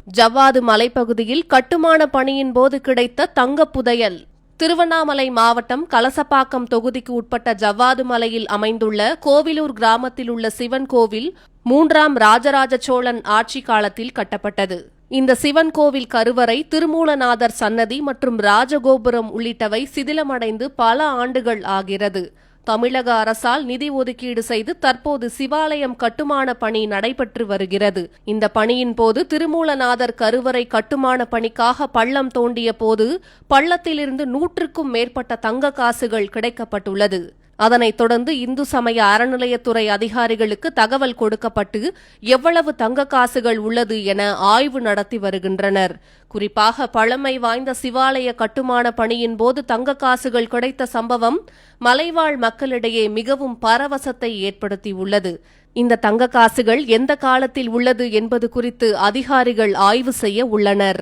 ஜவ்வாது மலைப்பகுதியில் கட்டுமான பணியின் போது கிடைத்த தங்கப் புதையல். திருவண்ணாமலை மாவட்டம் கலசப்பாக்கம் தொகுதிக்கு உட்பட்ட ஜவ்வாது மலையில் அமைந்துள்ள கோவிலூர் கிராமத்தில் உள்ள சிவன் கோவில் 3ஆம் ராஜராஜ சோழன் ஆட்சி காலத்தில் கட்டப்பட்டது. இந்த சிவன் கோவில் கருவறை, திருமூலநாதர் சன்னதி மற்றும் ராஜகோபுரம் உள்ளிட்டவை சிதிலமடைந்து பல ஆண்டுகள் ஆகிறது. தமிழக அரசால் நிதி ஒதுக்கீடு செய்து தற்போது சிவாலயம் கட்டுமான பணி நடைபெற்று வருகிறது. இந்த பணியின் போது திருமூலநாதர் கருவறை கட்டுமான பணிக்காக பள்ளம் தோண்டிய போது பள்ளத்திலிருந்து 100க்கும் மேற்பட்ட தங்க காசுகள் கிடைக்கப்பட்டுள்ளது. அதனைத் தொடர்ந்து இந்து சமய அறநிலையத்துறை அதிகாரிகளுக்கு தகவல் கொடுக்கப்பட்டு எவ்வளவு தங்க காசுகள் உள்ளது என ஆய்வு நடத்தி வருகின்றனர். குறிப்பாக பழமை வாய்ந்த சிவாலய கட்டுமான பணியின் போது தங்க காசுகள் கிடைத்த சம்பவம் மலைவாழ் மக்களிடையே மிகவும் பரவசத்தை ஏற்படுத்தியுள்ளது. இந்த தங்க காசுகள் எந்த காலத்தில் உள்ளது என்பது குறித்து அதிகாரிகள் ஆய்வு செய்ய உள்ளனர்.